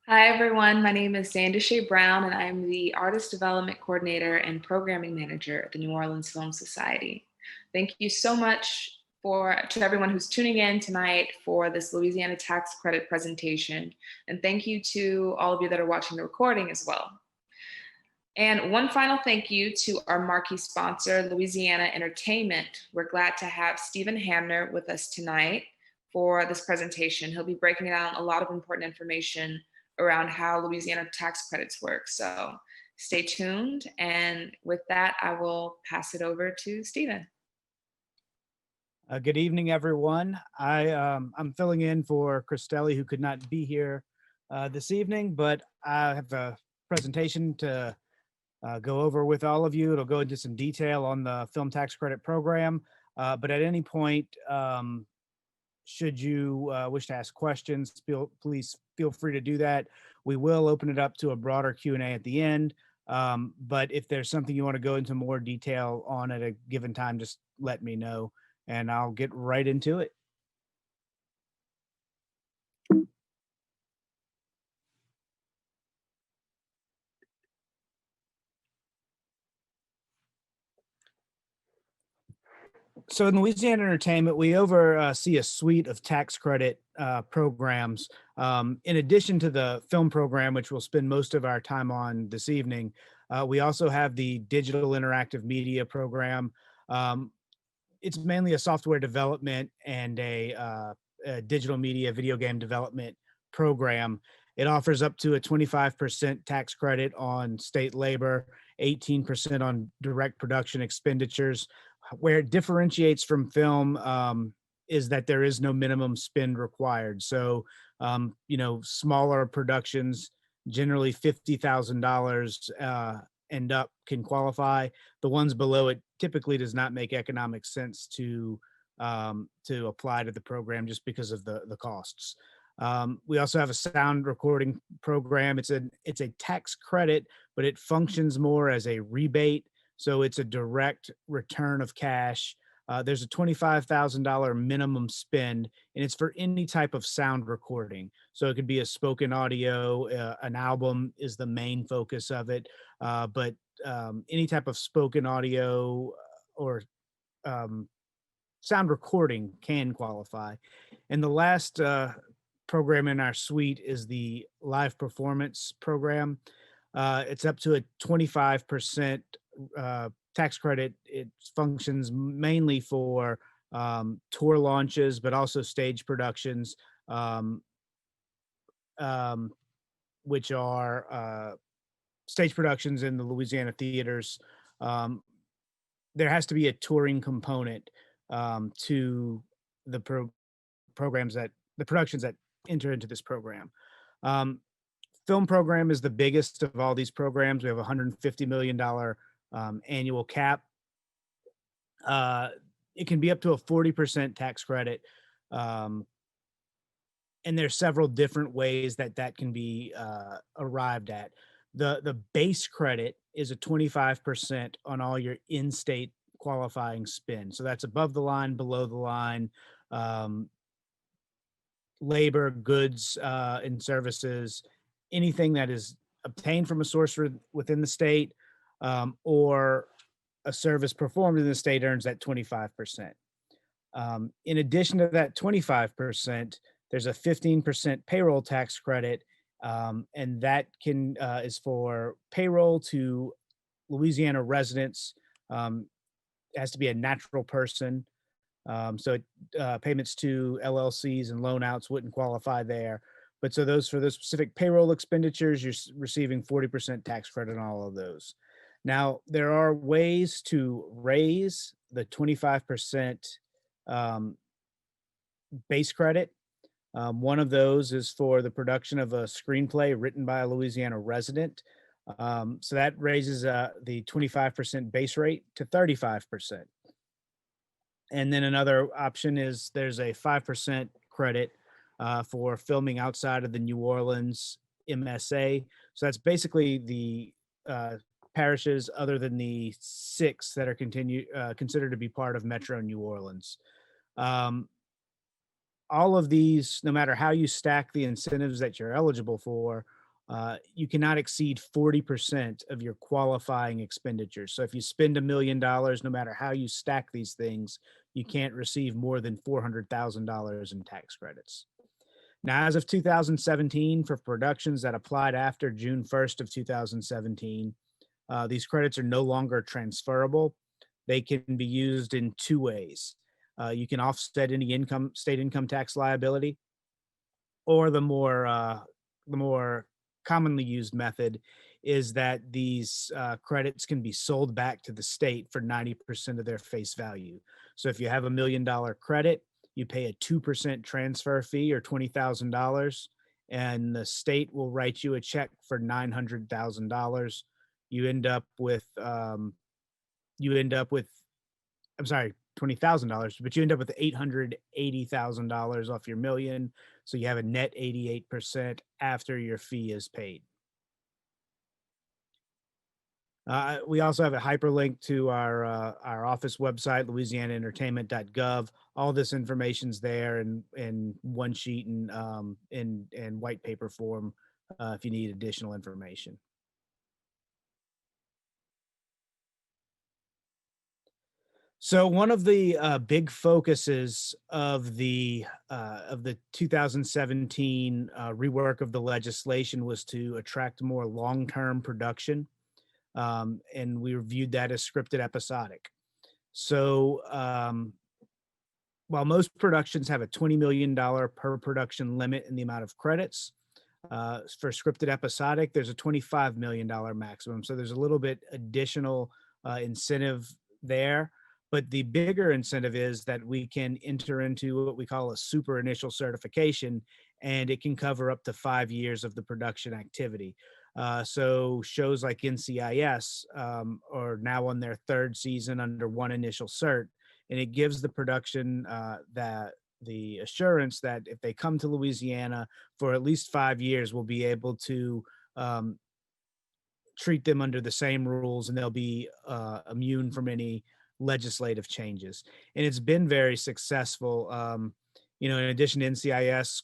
Hi, everyone. My name is Sandishay Brown, and I'm the Artist Development Coordinator and Programming Manager at the New Orleans Film Society. Thank you so much to everyone who's tuning in tonight for this Louisiana tax credit presentation. And thank you to all of you that are watching the recording as well. And one final thank you to our marquee sponsor, Louisiana Entertainment. We're glad to have Stephen Hamner with us tonight for this presentation. He'll be breaking down a lot of important information around how Louisiana tax credits work. So stay tuned. And with that, I will pass it over to Stephen. Good evening, everyone. I'm filling in for Christelli, who could not be here this evening, but I have a presentation to go over with all of you. It'll go into some detail on the film tax credit program, but at any point, should you wish to ask questions, please feel free to do that. We will open it up to a broader Q&A at the end, but if there's something you want to go into more detail on at a given time, just let me know, and I'll get right into it. So in Louisiana Entertainment, we oversee a suite of tax credit programs. In addition to the film program, which we'll spend most of our time on this evening, we also have the digital interactive media program. It's mainly a software development and a digital media video game development program. It offers up to a 25% tax credit on state labor, 18% on direct production expenditures. Where it differentiates from film is that there is no minimum spend required. So, smaller productions, generally $50,000 and up, can qualify. The ones below it typically does not make economic sense to apply to the program just because of the costs. We also have a sound recording program. It's a tax credit, but it functions more as a rebate. So it's a direct return of cash. There's a $25,000 minimum spend, and it's for any type of sound recording. So it could be a spoken audio, an album is the main focus of it, but any type of spoken audio or sound recording can qualify. And the last program in our suite is the live performance program. It's up to a 25% tax credit. It functions mainly for tour launches, but also stage productions, which are stage productions in the Louisiana theaters. There has to be a touring component to the productions that enter into this program. Film program is the biggest of all these programs. We have $150 million annual cap. It can be up to a 40% tax credit. And there's several different ways that can be arrived at. The base credit is a 25% on all your in-state qualifying spend. So that's above the line, below the line, labor, goods, and services, anything that is obtained from a source within the state, or a service performed in the state earns that 25%. In addition to that 25%, there's a 15% payroll tax credit, and that is for payroll to Louisiana residents. It has to be a natural person. Payments to LLCs and loan outs wouldn't qualify there. But so for those specific payroll expenditures, you're receiving 40% tax credit on all of those. Now, there are ways to raise the 25% base credit. One of those is for the production of a screenplay written by a Louisiana resident. So that raises the 25% base rate to 35%. And then another option is there's a 5% credit for filming outside of the New Orleans MSA. So that's basically the parishes other than the 6 that are considered to be part of Metro New Orleans. All of these, no matter how you stack the incentives that you're eligible for, you cannot exceed 40% of your qualifying expenditures. So if you spend $1 million, no matter how you stack these things, you can't receive more than $400,000 in tax credits. Now, as of 2017, for productions that applied after June 1st of 2017, these credits are no longer transferable. They can be used in 2 ways. You can offset any state income tax liability, or the more commonly used method is that these credits can be sold back to the state for 90% of their face value. So if you have $1 million credit, you pay a 2% transfer fee or $20,000, and the state will write you a check for $900,000. You end up with I'm sorry, $20,000, but you end up with $880,000 off your million. So you have a net 88% after your fee is paid. We also have a hyperlink to our office website, louisianaentertainment.gov. All this information's there in one sheet and in white paper form if you need additional information. So one of the big focuses of the 2017 rework of the legislation was to attract more long-term production, and we reviewed that as scripted episodic. So while most productions have a $20 million per production limit in the amount of credits, for scripted episodic, there's a $25 million maximum. So there's a little bit additional incentive there. But the bigger incentive is that we can enter into what we call a super initial certification, and it can cover up to 5 years of the production activity. So shows like NCIS are now on their 3rd season under one initial cert, and it gives the production the assurance that if they come to Louisiana for at least 5 years, we'll be able to treat them under the same rules, and they'll be immune from any legislative changes. And it's been very successful. In addition to NCIS,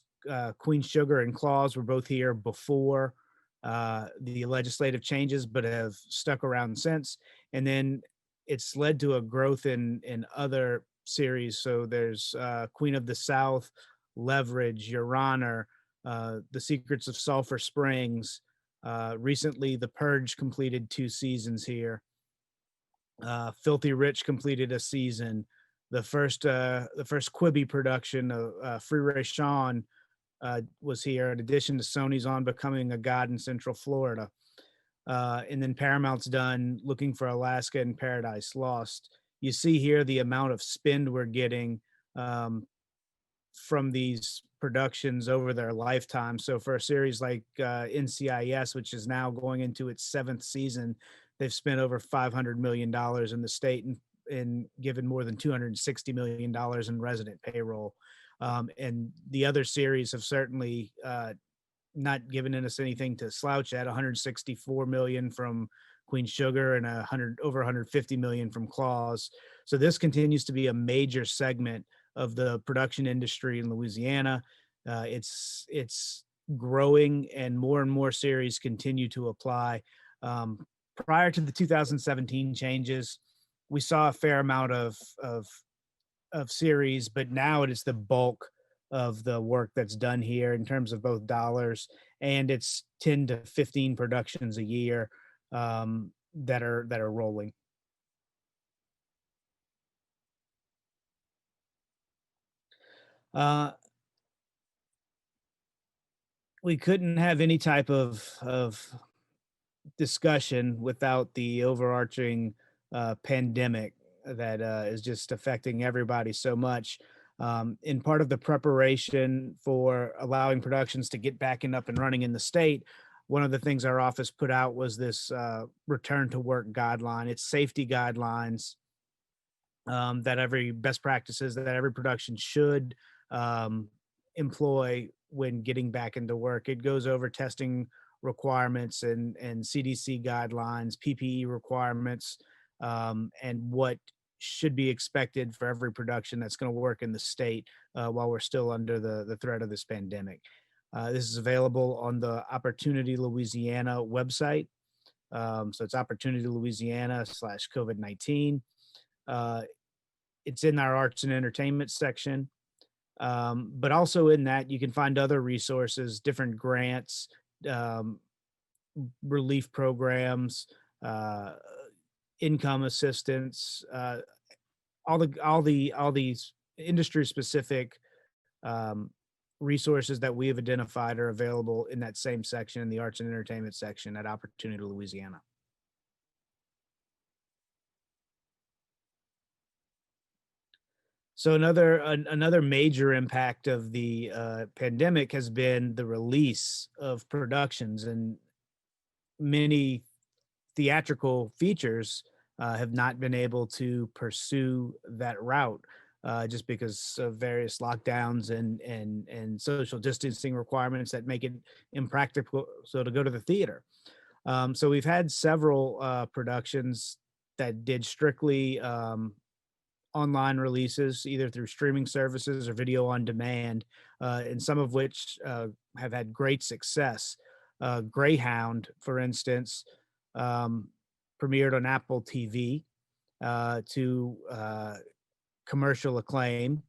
Queen Sugar and Claus were both here before the legislative changes, but have stuck around since. And then it's led to a growth in other series. So there's Queen of the South, Leverage, Your Honor, The Secrets of Sulphur Springs. Recently, The Purge completed 2 seasons here. Filthy Rich completed a season. The first Quibi production of Free Ray Sean was here, in addition to Sony's On Becoming a God in Central Florida. And then Paramount's done Looking for Alaska and Paradise Lost. You see here the amount of spend we're getting from these productions over their lifetime. So for a series like NCIS, which is now going into its 7th season, they've spent over $500 million in the state and given more than $260 million in resident payroll. And the other series have certainly not given us anything to slouch at. $164 million from Queen Sugar, and over 150 million from Claws. So this continues to be a major segment of the production industry in Louisiana. It's growing, and more series continue to apply. Um, Prior to the 2017 changes, we saw a fair amount of series, but now it is the bulk of the work that's done here in terms of both dollars, and it's 10 to 15 productions a year that are rolling. Uh, we couldn't have any type of discussion without the overarching pandemic that is just affecting everybody so much. In part of the preparation for allowing productions to get back and up and running in the state, one of the things our office put out was this return to work guideline. It's safety guidelines that every best practices that every production should um, employ when getting back into work. It goes over testing requirements and CDC guidelines, PPE requirements, and what should be expected for every production that's going to work in the state while we're still under the threat of this pandemic. This is available on the Opportunity Louisiana website. So it's Opportunity Louisiana / COVID-19. It's in our arts and entertainment section. But also in that, you can find other resources, different grants, um, relief programs, uh, income assistance, all these industry specific um, resources that we have identified are available in that same section, in the arts and entertainment section at Opportunity Louisiana. So another major impact of the pandemic has been the release of productions, and many theatrical features have not been able to pursue that route just because of various lockdowns and social distancing requirements that make it impractical so to go to the theater. So we've had several productions that did strictly online releases, either through streaming services or video on demand, and some of which have had great success. Greyhound, for instance, um, premiered on Apple TV to commercial acclaim,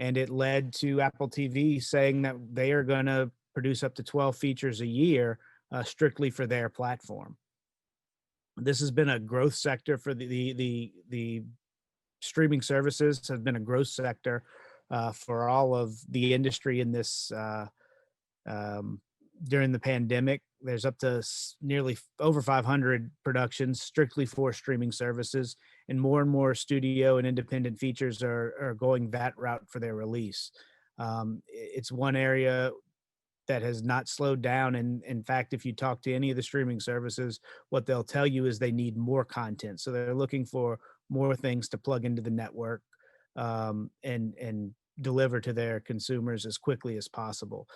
and it led to Apple TV saying that they are going to produce up to 12 features a year strictly for their platform. This has been a growth sector for the streaming services has been a growth sector for all of the industry in this um, during the pandemic. There's up to nearly over 500 productions strictly for streaming services, and more studio and independent features are going that route for their release. It's one area that has not slowed down. And in fact, if you talk to any of the streaming services, what they'll tell you is they need more content. So they're looking for more things to plug into the network and deliver to their consumers as quickly as possible.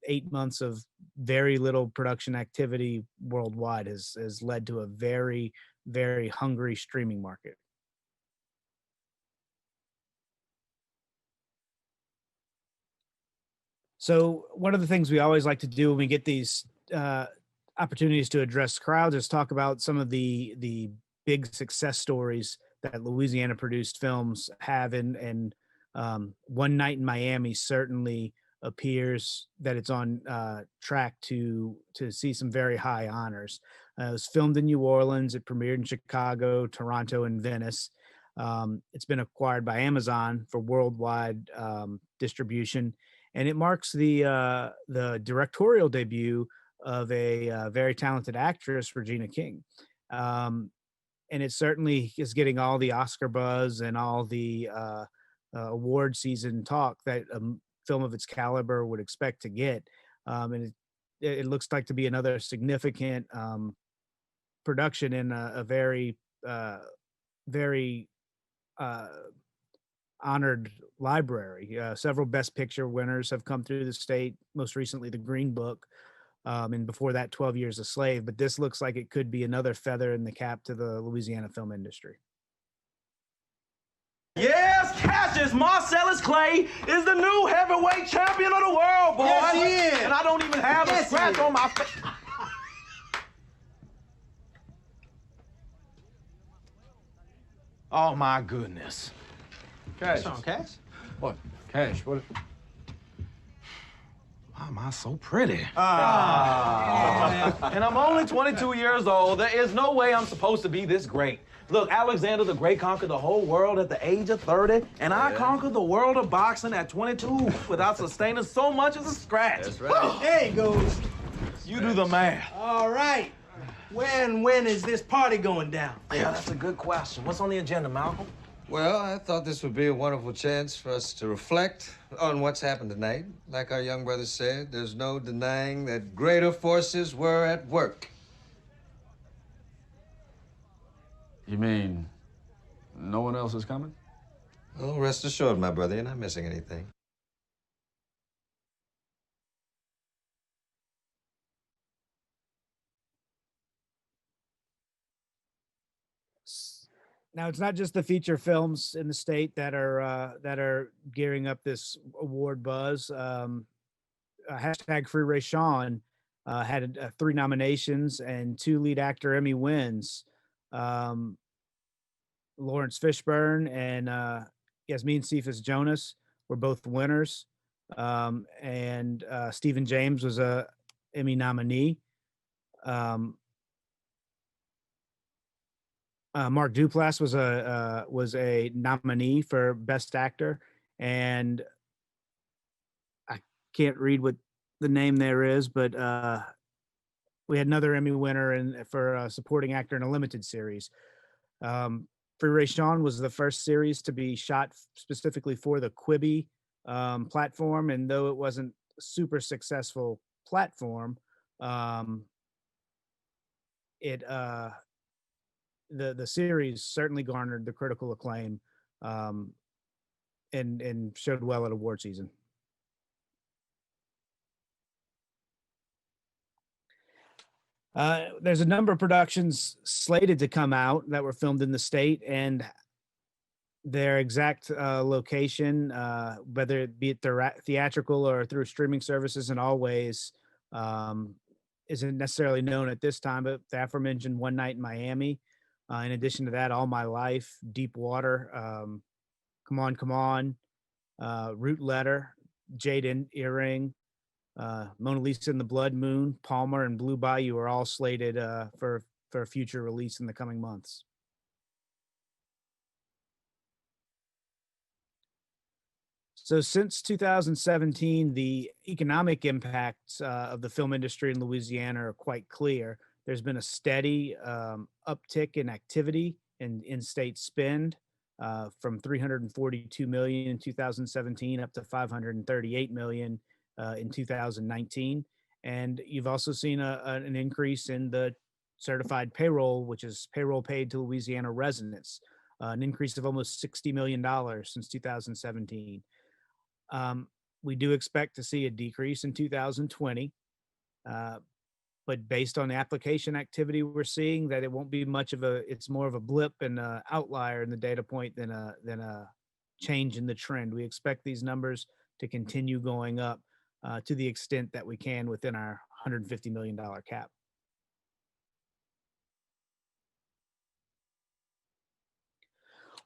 8 months of very little production activity worldwide has led to a very hungry streaming market. So one of the things we always like to do when we get these opportunities to address crowds is talk about some of the big success stories that Louisiana produced films have. And One Night in Miami certainly appears that it's on track to see some very high honors. It was filmed in New Orleans. It premiered in Chicago, Toronto, and Venice. It's been acquired by Amazon for worldwide distribution, and it marks the directorial debut of a very talented actress, Regina King. Um, and it certainly is getting all the Oscar buzz and all the award season talk that a film of its caliber would expect to get. And it looks like to be another significant production in a very, very uh, honored library. Several Best Picture winners have come through the state, most recently, The Green Book. and before that, 12 Years a Slave. But this looks like it could be another feather in the cap to the Louisiana film industry. Yes, Cassius Marcellus Clay is the new heavyweight champion of the world, boy. Yes, he is. And I don't even have a scratch on my face. Oh, my goodness. Cash. What's on, Cash? What? Cash, what? Why am I so pretty? Ah. And I'm only 22 years old. There is no way I'm supposed to be this great. Look, Alexander the Great conquered the whole world at the age of 30, and I conquered the world of boxing at 22 without sustaining so much as a scratch. That's right. There he goes. You do the math. All right. When is this party going down? Yeah, that's a good question. What's on the agenda, Malcolm? Well, I thought this would be a wonderful chance for us to reflect on what's happened tonight. Like our young brother said, there's no denying that greater forces were at work. You mean no one else is coming? Oh, rest assured, my brother, you're not missing anything. Now, it's not just the feature films in the state that are gearing up this award buzz. Hashtag Free Ray Sean had 3 nominations and 2 lead actor Emmy wins. Lawrence Fishburne and Yasmin Cephas Jonas were both winners. And Stephen James was a Emmy nominee. Mark Duplass was a nominee for Best Actor, and I can't read what the name there is, but we had another Emmy winner for Supporting Actor in a Limited Series. Free Ray Sean was the first series to be shot specifically for the Quibi platform, and though it wasn't a super successful platform, the series certainly garnered the critical acclaim and showed well at award season. There's a number of productions slated to come out that were filmed in the state, and their exact location, whether it be theatrical or through streaming services in all ways, isn't necessarily known at this time, but the aforementioned One Night in Miami. In addition to that, All My Life, Deep Water, Come On, Come On, Root Letter, Jade Earring, Mona Lisa and the Blood Moon, Palmer, and Blue Bayou are all slated for future release in the coming months. So since 2017, the economic impacts of the film industry in Louisiana are quite clear. There's been a steady uptick in activity and in-state spend from $342 million in 2017 up to $538 million in 2019. And you've also seen an increase in the certified payroll, which is payroll paid to Louisiana residents, an increase of almost $60 million since 2017. We do expect to see a decrease in 2020. But based on the application activity we're seeing, that it won't be much of it's more of a blip and an outlier in the data point than a change in the trend. We expect these numbers to continue going up to the extent that we can within our $150 million cap.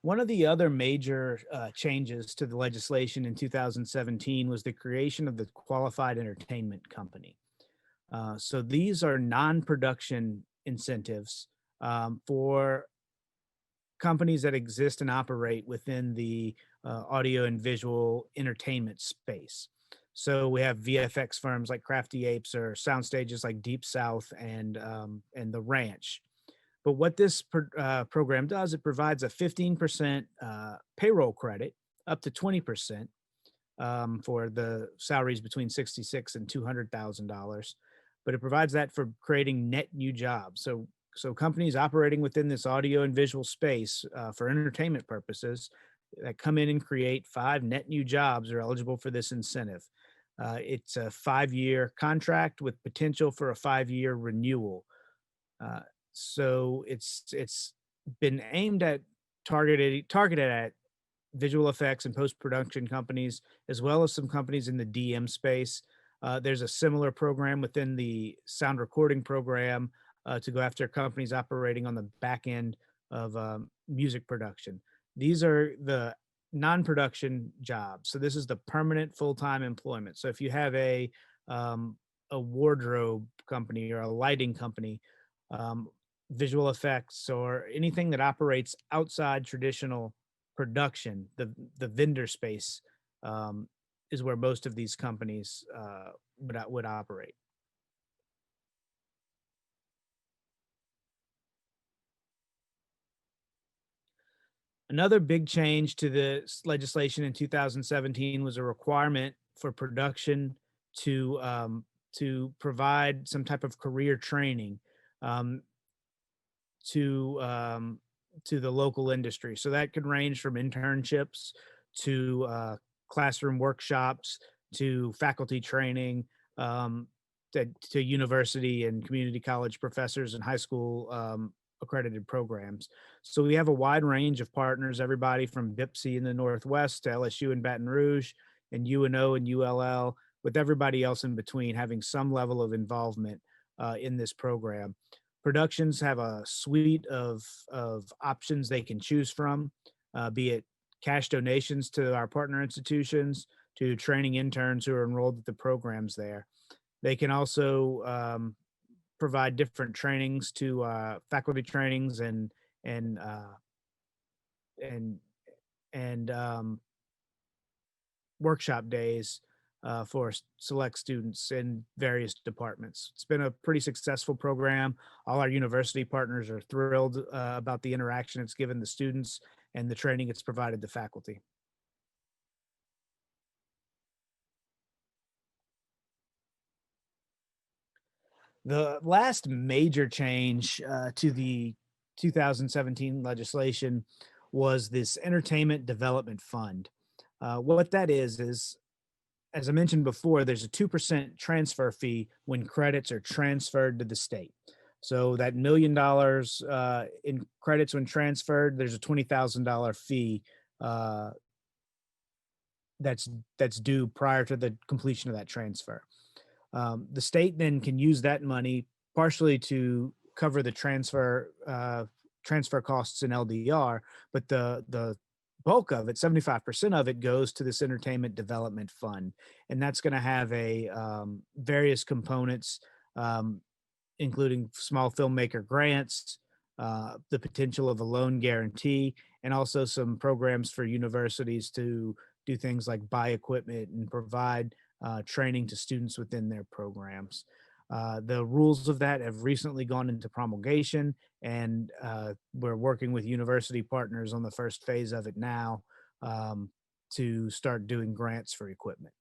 One of the other major changes to the legislation in 2017 was the creation of the Qualified Entertainment Company. So these are non-production incentives for companies that exist and operate within the audio and visual entertainment space. So we have VFX firms like Crafty Apes or sound stages like Deep South and The Ranch. But what this program does, it provides a 15% payroll credit up to 20% for the salaries between $66,000 and $200,000. But it provides that for creating net new jobs. So companies operating within this audio and visual space for entertainment purposes that come in and create 5 net new jobs are eligible for this incentive. It's a 5-year contract with potential for a 5-year renewal. So it's been aimed at targeted at visual effects and post-production companies, as well as some companies in the DM space. There's a similar program within the sound recording program to go after companies operating on the back end of music production. These are the non-production jobs. So this is the permanent full-time employment. So if you have a wardrobe company or a lighting company, visual effects, or anything that operates outside traditional production, the vendor space is where most of these companies would operate. Another big change to the legislation in 2017 was a requirement for production to provide some type of career training um, to the local industry. So that could range from internships to classroom workshops to faculty training, to university and community college professors and high school accredited programs. So we have a wide range of partners, everybody from BIPSI in the Northwest to LSU in Baton Rouge and UNO and ULL, with everybody else in between having some level of involvement in this program. Productions have a suite of options they can choose from, be it cash donations to our partner institutions, to training interns who are enrolled at the programs there. They can also provide different trainings to faculty trainings and workshop days for select students in various departments. It's been a pretty successful program. All our university partners are thrilled about the interaction it's given the students and the training it's provided the faculty. The last major change to the 2017 legislation was this Entertainment Development Fund. What that is, as I mentioned before, there's a 2% transfer fee when credits are transferred to the state. So that $1 million in credits when transferred, there's a $20,000 fee that's due prior to the completion of that transfer. The state then can use that money partially to cover the transfer costs in LDR, but the bulk of it, 75% of it, goes to this Entertainment Development Fund, and that's going to have various components, including small filmmaker grants, the potential of a loan guarantee, and also some programs for universities to do things like buy equipment and provide training to students within their programs. The rules of that have recently gone into promulgation, and we're working with university partners on the first phase of it now to start doing grants for equipment.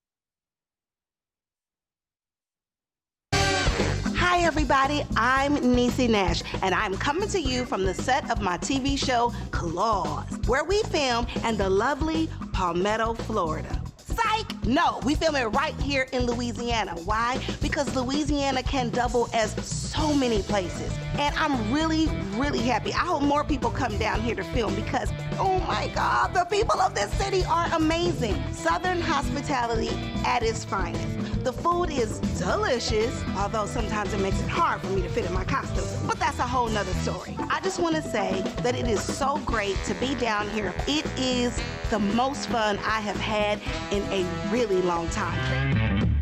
Hi everybody, I'm Niecy Nash, and I'm coming to you from the set of my TV show, Claws, where we film in the lovely Palmetto, Florida. Psych! No, we film it right here in Louisiana. Why? Because Louisiana can double as so many places. And I'm really, really happy. I hope more people come down here to film because, oh my God, the people of this city are amazing. Southern hospitality at its finest. The food is delicious, although sometimes it makes it hard for me to fit in my costume, but that's a whole nother story. I just want to say that it is so great to be down here. It is the most fun I have had in a really long time.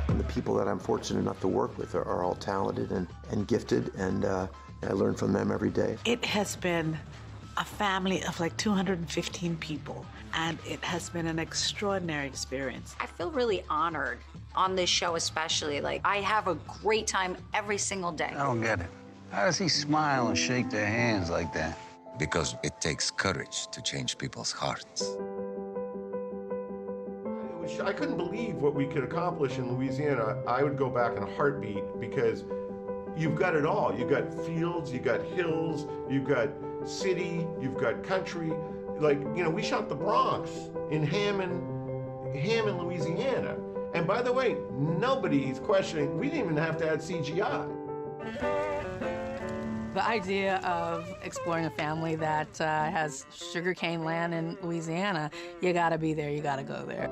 The people that I'm fortunate enough to work with are all talented and gifted, and I learn from them every day. It has been a family of like 215 people, and it has been an extraordinary experience. I feel really honored on this show especially. Like, I have a great time every single day. I don't get it. How does he smile and shake their hands like that? Because it takes courage to change people's hearts. I couldn't believe what we could accomplish in Louisiana. I would go back in a heartbeat because you've got it all. You've got fields, you've got hills, you've got city, you've got country. Like, you know, we shot the Bronx in Hammond, him in Louisiana. And by the way, nobody's questioning, we didn't even have to add CGI. The idea of exploring a family that has sugarcane land in Louisiana, you gotta be there, you gotta go there.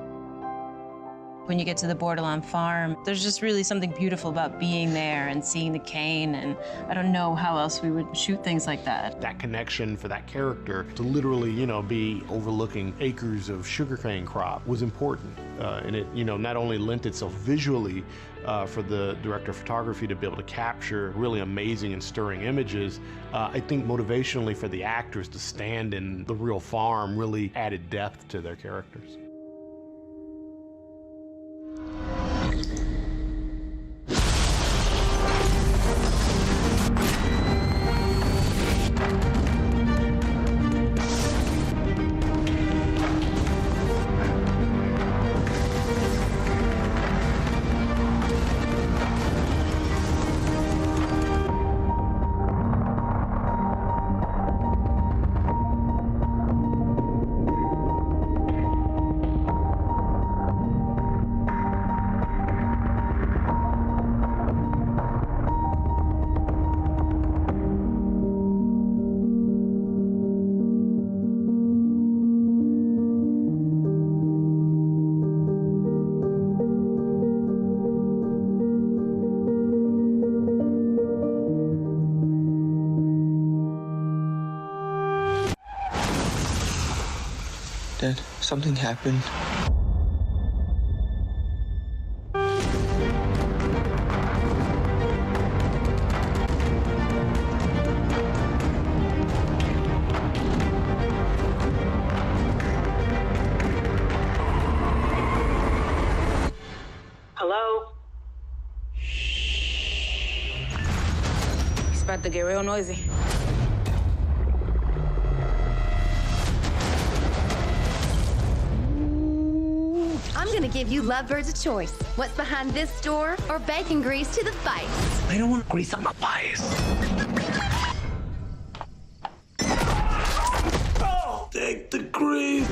When you get to the Bordelon farm, there's just really something beautiful about being there and seeing the cane, and I don't know how else we would shoot things like that. That connection for that character to literally, be overlooking acres of sugarcane crop was important. And it, not only lent itself visually for the director of photography to be able to capture really amazing and stirring images, I think motivationally for the actors to stand in the real farm really added depth to their characters. Dad, something happened. Hello? It's about to get real noisy. I'm gonna give you lovebirds a choice. What's behind this door or bacon grease to the face? I don't want grease on my face. Oh, take the grease.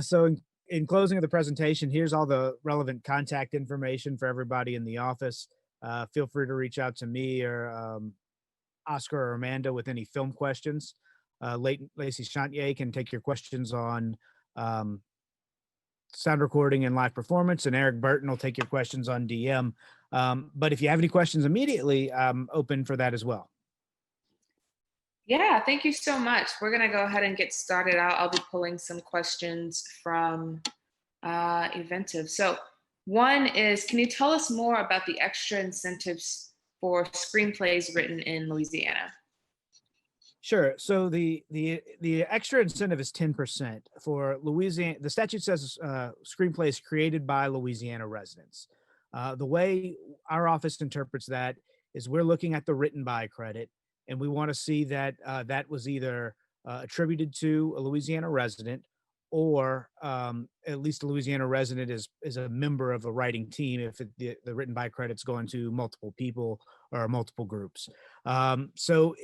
So in closing of the presentation, here's all the relevant contact information for everybody in the office. Feel free to reach out to me or Oscar or Amanda with any film questions. Lacey Chantier can take your questions on sound recording and live performance, and Eric Burton will take your questions on DM. But if you have any questions immediately, I'm open for that as well. Yeah, thank you so much. We're going to go ahead and get started out. I'll be pulling some questions from Eventive. So one is, can you tell us more about the extra incentives for screenplays written in Louisiana? Sure. So the extra incentive is 10% for Louisiana. The statute says screenplays created by Louisiana residents. The way our office interprets that is we're looking at the written by credit, and we want to see that that was either attributed to a Louisiana resident, or at least a Louisiana resident is a member of a writing team if the written by credit's going to multiple people or multiple groups. So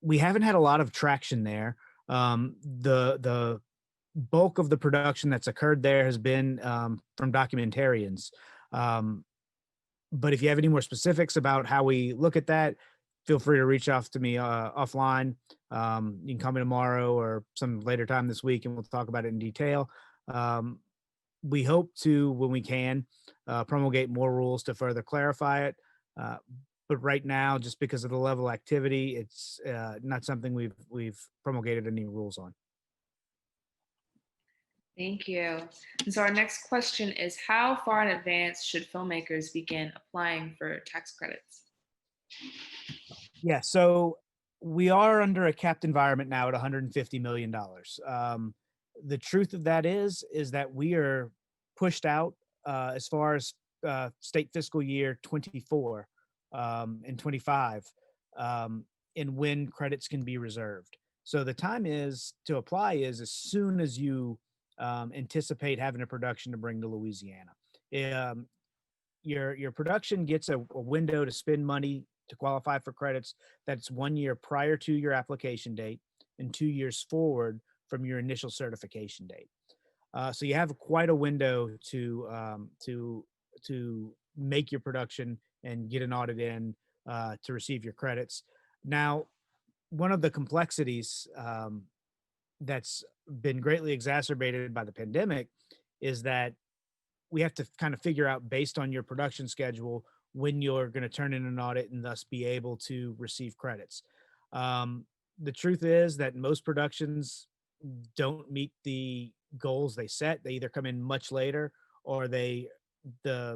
we haven't had a lot of traction there. The bulk of the production that's occurred there has been from documentarians. But if you have any more specifics about how we look at that, feel free to reach out to me offline. You can call me tomorrow or some later time this week, and we'll talk about it in detail. We hope to, when we can, promulgate more rules to further clarify it. But right now, just because of the level of activity, it's not something we've promulgated any rules on. Thank you. And so our next question is, how far in advance should filmmakers begin applying for tax credits? Yeah, so we are under a capped environment now at $150 million. The truth of that is that we are pushed out as far as state fiscal year 24 and 25 in when credits can be reserved. So the time is to apply is as soon as you anticipate having a production to bring to Louisiana. Your production gets a window to spend money to qualify for credits, that's 1 year prior to your application date and 2 years forward from your initial certification date. So you have quite a window to make your production and get an audit in to receive your credits. Now, one of the complexities that's been greatly exacerbated by the pandemic is that we have to kind of figure out, based on your production schedule, when you're going to turn in an audit and thus be able to receive credits. The truth is that most productions don't meet the goals they set. They either come in much later, or the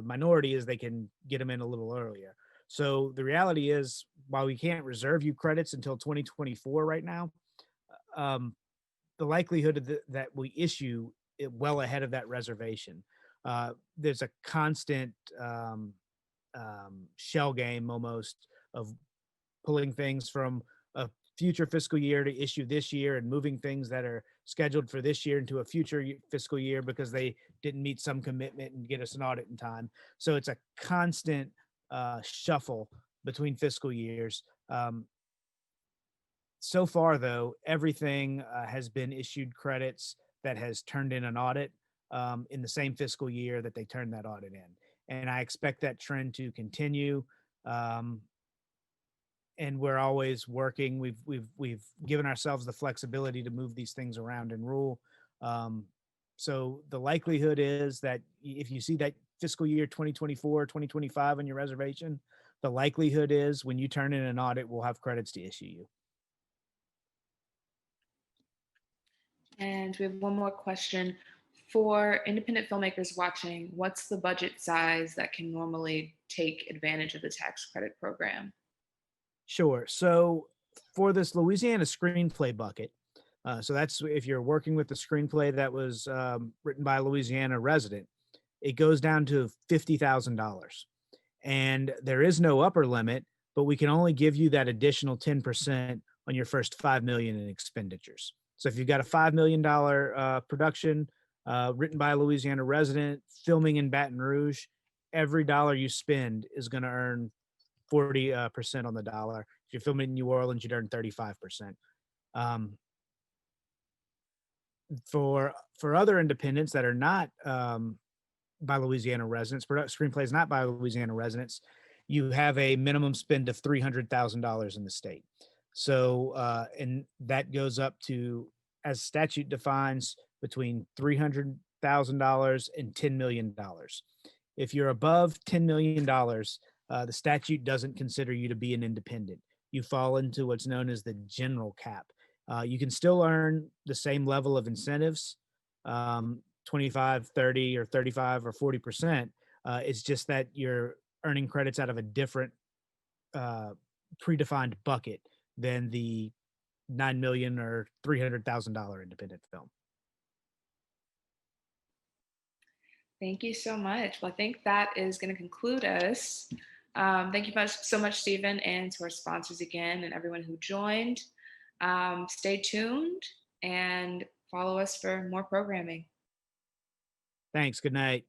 minority is they can get them in a little earlier. So the reality is, while we can't reserve you credits until 2024 right now, the likelihood that we issue it well ahead of that reservation. There's a constant shell game almost of pulling things from a future fiscal year to issue this year, and moving things that are scheduled for this year into a future fiscal year because they didn't meet some commitment and get us an audit in time. So it's a constant shuffle between fiscal years. So far, though, everything has been issued credits that has turned in an audit in the same fiscal year that they turned that audit in. And I expect that trend to continue. And we're always working. We've given ourselves the flexibility to move these things around and rule. So the likelihood is that if you see that fiscal year 2024, 2025 on your reservation, the likelihood is when you turn in an audit, we'll have credits to issue you. And we have one more question. For independent filmmakers watching, what's the budget size that can normally take advantage of the tax credit program? Sure. So for this Louisiana screenplay bucket, so that's if you're working with the screenplay that was written by a Louisiana resident, it goes down to $50,000. And there is no upper limit, but we can only give you that additional 10% on your first $5 million in expenditures. So if you've got a $5 million production written by a Louisiana resident, filming in Baton Rouge, every dollar you spend is going to earn 40% on the dollar. If you're filming in New Orleans, you'd earn 35%. For other independents that are not by Louisiana residents, screenplays not by Louisiana residents, you have a minimum spend of $300,000 in the state. So, and that goes up to, as statute defines, between $300,000 and $10 million. If you're above $10 million, the statute doesn't consider you to be an independent. You fall into what's known as the general cap. You can still earn the same level of incentives, 25, 30, or 35, or 40%. It's just that you're earning credits out of a different predefined bucket than the $9 million or $300,000 independent film. Thank you so much. Well, I think that is going to conclude us. Thank you so much, Stephen, and to our sponsors again, and everyone who joined. Stay tuned and follow us for more programming. Thanks. Good night.